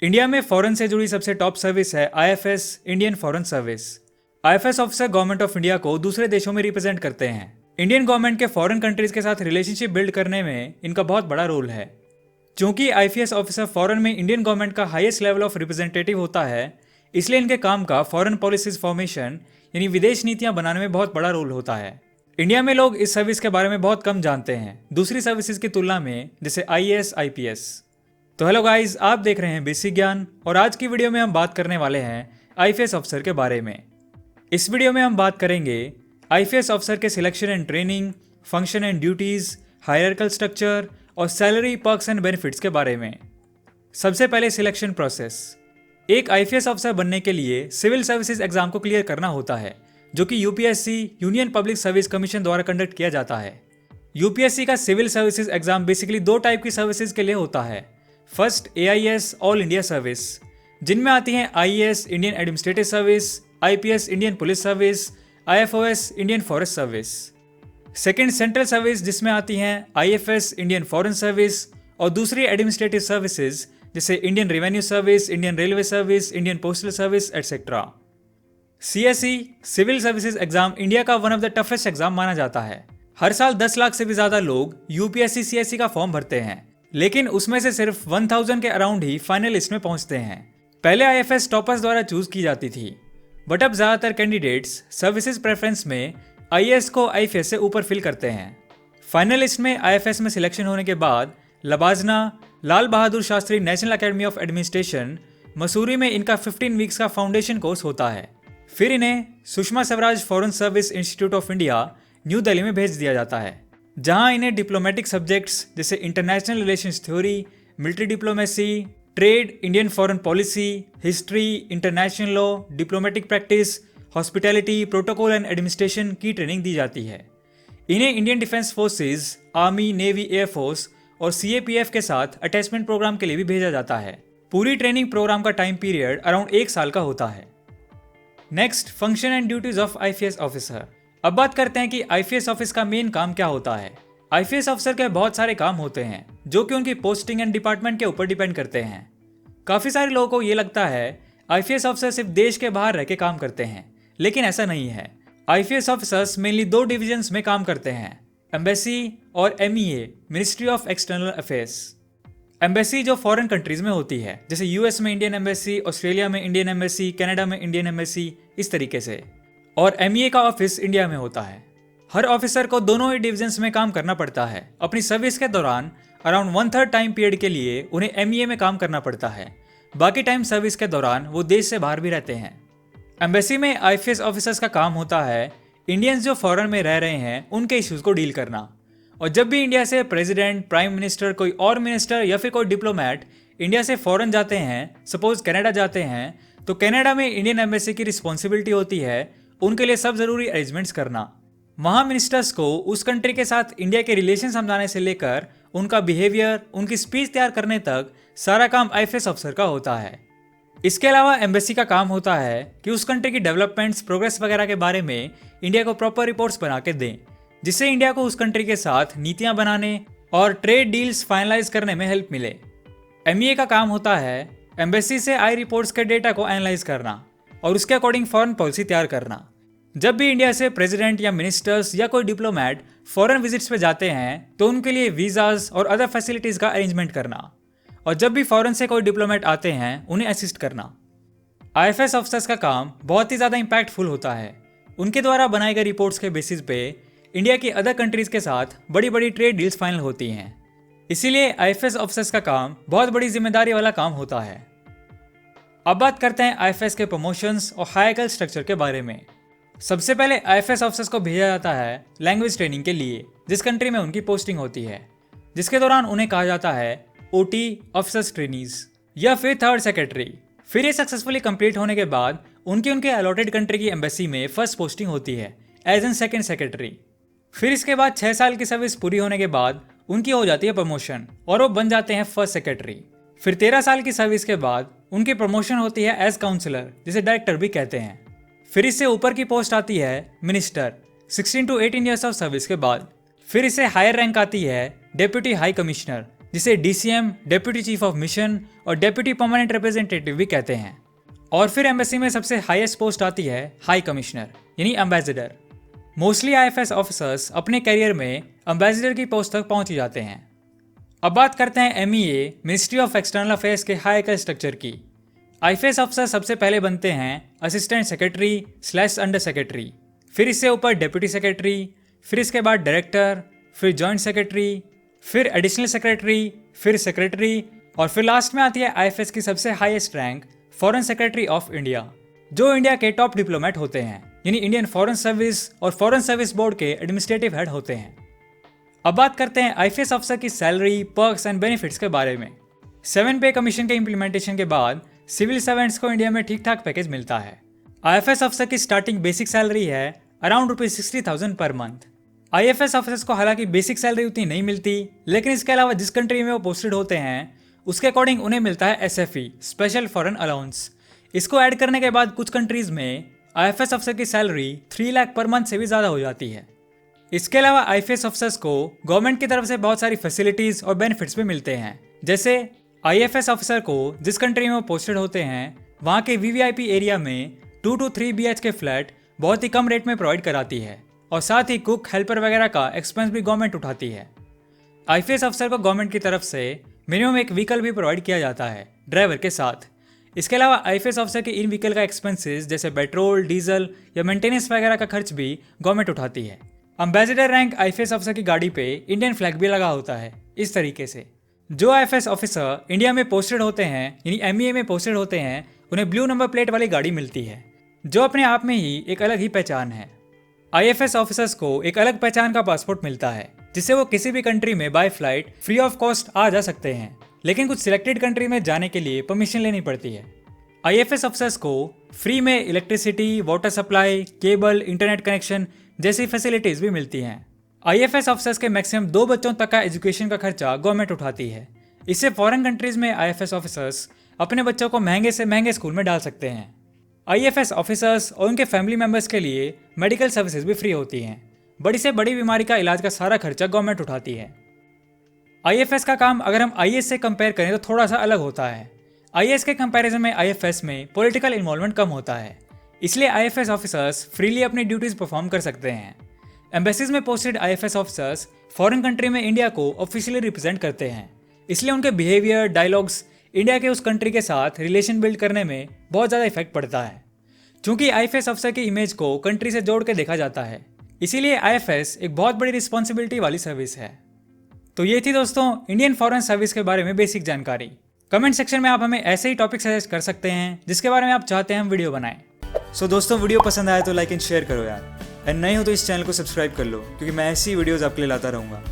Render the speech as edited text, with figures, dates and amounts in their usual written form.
India में foreign से जुड़ी सबसे टॉप सर्विस है IFS, Indian foreign service. IFS officer government of India को दूसरे देशों में रिप्रेजेंट करते हैं। इंडियन गवर्नमेंट के फॉरेन कंट्रीज के साथ रिलेशनशिप बिल्ड करने में इनका बहुत बड़ा रोल है। क्योंकि आईएफएस ऑफिसर फॉरेन में इंडियन गवर्नमेंट का हाईएस्ट लेवल ऑफ रिप्रेजेंटेटिव होता है, इसलिए इनके काम का फॉरेन पॉलिसीज फॉर्मेशन यानी विदेश नीतियां बनाने में बहुत बड़ा रोल होता है। इंडिया में लोग इस सर्विस के बारे में बहुत कम जानते हैं दूसरी सर्विसेज की तुलना में, जैसे आईएएस, आईपीएस। तो हेलो गाइस, आप देख रहे हैं बेसिक ज्ञान और आज की वीडियो में हम बात करने वाले हैं आईएफएस ऑफिसर के बारे में। इस वीडियो में हम बात करेंगे आईएफएस ऑफिसर के selection and training, function and duties, hierarchical structure और सैलरी, पर्क्स एंड बेनिफिट्स के बारे में। सबसे पहले सिलेक्शन प्रोसेस। एक आईएफएस ऑफिसर बनने के लिए सिविल सर्विसेज एग्जाम को क्लियर करना होता है, जो कि UPSC union public service commission द्वारा कंडक्ट किया जाता है। यूपीएससी का सिविल सर्विसेज एग्जाम बेसिकली दो टाइप की सर्विसेज के लिए होता है। First AIS, all India service, जिनमें आती हैं IAS, Indian administrative service, IPS, Indian police service, IFoS, Indian forest service. Second central service, जिसमें आती हैं आईएफएस, इंडियन फॉरेन सर्विस और दूसरी एडमिनिस्ट्रेटिव सर्विसेज जैसे Indian revenue service, Indian railway service, Indian postal service etcetera. CSE civil services exam India का one of the toughest exam माना जाता है। हर साल 10 लाख से भी ज्यादा लोग यूपीएससी सीएसई का फॉर्म भरते हैं, लेकिन उसमें से सिर्फ 1000 के अराउंड ही फाइनल लिस्ट में पहुंचते हैं। पहले आईएफएस टॉपर्स द्वारा चूज की जाती थी, बट अब ज्यादातर कैंडिडेट्स सर्विसेज प्रेफरेंस में आईएएस को आईएफएस से ऊपर फिल करते हैं। फाइनल लिस्ट में आईएफएस में सिलेक्शन होने के बाद लबाजना, Lal Bahadur Shastri national academy of administration, Mussoorie में इनका 15 वीक्स का फाउंडेशन कोर्स होता है। फिर इन्हें Sushma Swaraj foreign service institute of India, new Delhi में भेज दिया जाता है, जहां इन्हें डिप्लोमेटिक सब्जेक्ट्स जैसे international relations theory, military diplomacy, trade, Indian foreign policy, history, international law, diplomatic practice, hospitality, protocol and administration की ट्रेनिंग दी जाती है। इन्हें Indian defence forces, army, navy, air force और सीएपीएफ के साथ अटैचमेंट प्रोग्राम के लिए भी भेजा जाता है। पूरी ट्रेनिंग प्रोग्राम का टाइम पीरियड अराउंड 1 साल का होता है। Next, function and duties of IFS officer. अब बात करते हैं कि आईएफएस ऑफिस का मेन काम क्या होता है। आईएफएस ऑफिसर के बहुत सारे काम होते हैं जो कि उनकी पोस्टिंग एंड डिपार्टमेंट के ऊपर डिपेंड करते हैं। काफी सारे लोगों को ये लगता है आईएफएस ऑफिसर सिर्फ देश के बाहर रह के काम करते हैं, लेकिन ऐसा नहीं है। आईएफएस ऑफिसर्स मेनली 2 डिविजन्स में काम करते हैं, एम्बेसी और MEA, ministry of external affairs. Embassy जो फॉरेन कंट्रीज में होती है, जैसे यूएस में इंडियन एम्बेसी, ऑस्ट्रेलिया में इंडियन एम्बेसी, कनाडा में इंडियन एम्बेसी, इस तरीके से। और एमईए का ऑफिस इंडिया में होता है। हर ऑफिसर को दोनों ही डिविजन्स में काम करना पड़ता है। अपनी सर्विस के दौरान अराउंड 1/3 टाइम पीरियड के लिए उन्हें एमईए में काम करना पड़ता है। बाकी टाइम सर्विस के दौरान वो देश से बाहर भी रहते हैं। एम्बेसी में आईएफएस ऑफिसर्स का काम होता है इंडियंस जो फॉरेन में रह रहे हैं उनके इश्यूज को डील करना। और जब भी इंडिया से प्रेसिडेंट, प्राइम मिनिस्टर, कोई और मिनिस्टर या फिर कोई डिप्लोमेट इंडिया से फॉरेन जाते हैं, सपोज कनाडा जाते हैं, तो कनाडा में इंडियन एम्बेसी की रिस्पॉन्सिबिलिटी होती है उनके लिए सब जरूरी अरेंजमेंट्स करना। वहाँ मिनिस्टर्स को उस कंट्री के साथ इंडिया के रिलेशन समझाने से लेकर उनका बिहेवियर, उनकी स्पीच तैयार करने तक सारा काम आईएफएस ऑफिसर का होता है। इसके अलावा एम्बेसी का काम होता है कि उस कंट्री की डेवलपमेंट्स, प्रोग्रेस वगैरह के बारे में इंडिया को प्रॉपर रिपोर्ट्स बना के दें, जिससे इंडिया को उस कंट्री के साथ नीतियां बनाने और ट्रेड डील्स फाइनलाइज करने में हेल्प मिले। एमईए का काम होता है एम्बेसी से आई रिपोर्ट्स के डेटा को एनालाइज करना और उसके अकॉर्डिंग फॉरेन पॉलिसी तैयार करना। जब भी इंडिया से प्रेसिडेंट या मिनिस्टर्स या कोई डिप्लोमेट फॉरेन विजिट्स पे जाते हैं तो उनके लिए वीजाज और अदर फैसिलिटीज का अरेंजमेंट करना, और जब भी फॉरेन से कोई डिप्लोमेट आते हैं उन्हें असिस्ट करना। आईएफएस ऑफिसर्स का काम बहुत ही ज़्यादा इम्पैक्टफुल होता है। उनके द्वारा बनाई गई रिपोर्ट्स के बेसिस पे इंडिया की अदर कंट्रीज के साथ बड़ी बड़ी ट्रेड डील्स फाइनल होती हैं। इसीलिए आईएफएस ऑफिसर्स का काम बहुत बड़ी जिम्मेदारी वाला काम होता है। अब बात करते हैं आईएफएस के प्रमोशंस और हायरार्किकल स्ट्रक्चर के बारे में। सबसे पहले आईएफएस ऑफिसर्स को भेजा जाता है लैंग्वेज ट्रेनिंग के लिए, जिस कंट्री में उनकी पोस्टिंग होती है, जिसके दौरान उन्हें कहा जाता है ओटी, ऑफिसर्स ट्रेनीज, या फिर 3rd सेक्रेटरी। फिर ये सक्सेसफुली कंप्लीट होने के बाद उनके अलॉटेड कंट्री की एम्बेसी में फर्स्ट पोस्टिंग होती है एज एन 2nd सेक्रेटरी। फिर इसके बाद 6 साल की सर्विस पूरी होने के बाद उनकी हो जाती है प्रमोशन और वो बन जाते हैं 1st सेक्रेटरी। फिर 13 साल की सर्विस के बाद उनकी प्रमोशन होती है एज काउंसलर, जिसे डायरेक्टर भी कहते हैं। फिर इससे ऊपर की पोस्ट आती है minister 16 to 18 years of service के बाद। फिर इससे हायर रैंक आती है डेप्यूटी हाई कमिश्नर, जिसे DCM, deputy chief of mission और डेप्यूटी परमानेंट रिप्रेजेंटेटिव भी कहते हैं। और फिर एम्बेसी में सबसे हाईएस्ट पोस्ट आती है हाई कमिश्नर यानी एम्बेसडर। मोस्टली IFS ऑफिसर्स अपने करियर में एम्बेसडर की पोस्ट तक पहुंच जाते हैं। अब बात करते हैं MEA ministry of external affairs के हायरार्किकल स्ट्रक्चर की। IFS ऑफिसर सबसे पहले बनते हैं असिस्टेंट सेक्रेटरी / अंडर सेक्रेटरी, फिर इससे ऊपर डेप्यूटी सेक्रेटरी, फिर इसके बाद डायरेक्टर, फिर जॉइंट सेक्रेटरी, फिर एडिशनल सेक्रेटरी, फिर सेक्रेटरी और फिर लास्ट में आती है IFS की सबसे highest rank foreign secretary of India, जो इंडिया के टॉप डिप्लोमेट होते हैं यानी इंडियन फॉरेन सर्विस और फॉरेन सर्विस बोर्ड के एडमिनिस्ट्रेटिव हेड होते हैं। अब बात करते हैं IFS ऑफिसर की सैलरी, पर्क्स एंड बेनिफिट्स के बारे में। 7 पे कमीशन के इम्प्लीमेंटेशन के बाद सिविल सर्वेंट्स को इंडिया में ठीक ठाक पैकेज मिलता है। IFS ऑफिसर की स्टार्टिंग बेसिक सैलरी है around ₹60,000 per month. IFS officers को हालांकि बेसिक सैलरी उतनी नहीं मिलती, लेकिन इसके अलावा जिस कंट्री में वो पोस्टेड होते हैं उसके अकॉर्डिंग उन्हें मिलता है SFE, स्पेशल फॉरेन अलाउंस। इसको ऐड करने के बाद कुछ कंट्रीज में IFS ऑफिसर की सैलरी 3 लाख पर मंथ से भी ज़्यादा हो जाती है। इसके अलावा IFS ऑफिसर्स को गवर्नमेंट की तरफ से बहुत सारी फैसिलिटीज़ और बेनिफिट्स भी मिलते हैं। जैसे IFS ऑफिसर को जिस कंट्री में वो पोस्टेड होते हैं वहाँ के VVIP एरिया में 2 to 3 BHK फ्लैट बहुत ही कम रेट में प्रोवाइड कराती है और साथ ही कुक, हेल्पर वगैरह का एक्सपेंस भी गवर्नमेंट उठाती है। IFS ऑफिसर को गवर्नमेंट की तरफ से मिनिमम एक व्हीकल भी प्रोवाइड किया जाता है ड्राइवर के साथ। इसके अलावा IFS ऑफिसर के इन व्हीकल का एक्सपेंसेस जैसे पेट्रोल, डीजल या मेंटेनेंस वगैरह का खर्च भी गवर्नमेंट उठाती है। एम्बेसडर रैंक IFS ऑफिसर की गाड़ी पे इंडियन फ्लैग भी लगा होता है। इस तरीके से जो IFS ऑफिसर इंडिया में पोस्टेड होते हैं यानी MEA में पोस्टेड होते हैं उन्हें ब्लू नंबर प्लेट वाली गाड़ी मिलती है, जो अपने आप में ही एक अलग ही पहचान है। IFS ऑफिसर्स को एक अलग पहचान का पासपोर्ट मिलता है जिससे वो किसी भी कंट्री में by flight free of cost आ जा सकते हैं, लेकिन कुछ सिलेक्टेड कंट्री में जाने के लिए परमिशन लेनी पड़ती है। IFS ऑफिसर्स को फ्री में electricity, water supply, cable, internet connection जैसी फैसिलिटीज भी मिलती हैं। IFS ऑफिसर्स के मैक्सिमम 2 बच्चों तक का एजुकेशन का खर्चा गवर्नमेंट उठाती है। इससे फॉरेन कंट्रीज में IFS ऑफिसर्स अपने बच्चों को महंगे से महंगे स्कूल में डाल सकते हैं। IFS ऑफिसर्स और उनके फैमिली मेंबर्स के लिए मेडिकल सर्विसेज भी फ्री होती हैं। बड़ी से बड़ी बीमारी का इलाज का सारा खर्चा गवर्नमेंट उठाती है। IFS का काम अगर हम IAS से कंपेयर करें तो थोड़ा सा अलग होता है। IAS के कंपैरिजन में IFS में पॉलिटिकल इन्वॉल्वमेंट कम होता है, इसलिए IFS ऑफिसर्स फ्रीली अपनी ड्यूटीज परफॉर्म कर सकते हैं। एम्बेसीज में posted IFS officers foreign country में इंडिया को ऑफिशियली रिप्रेजेंट करते हैं, इसलिए उनके बिहेवियर, डायलॉग्स इंडिया के उस कंट्री के साथ रिलेशन बिल्ड करने में बहुत ज़्यादा इफेक्ट पड़ता है। चूंकि IFS ऑफिसर की इमेज को कंट्री से जोड़ के देखा जाता है, इसीलिए IFS एक बहुत बड़ी रिस्पॉन्सिबिलिटी वाली सर्विस है। तो ये थी दोस्तों इंडियन फॉरेन सर्विस के बारे में बेसिक जानकारी। कमेंट सेक्शन में आप हमें ऐसे ही टॉपिक सजेस्ट कर सकते हैं जिसके बारे में आप चाहते हैं हम वीडियो बनाएं। सो दोस्तों, वीडियो पसंद आया तो लाइक एंड शेयर करो यार, एंड नए हो तो इस चैनल को सब्सक्राइब कर लो क्योंकि मैं ऐसी वीडियोस आपके लिए लाता रहूँगा।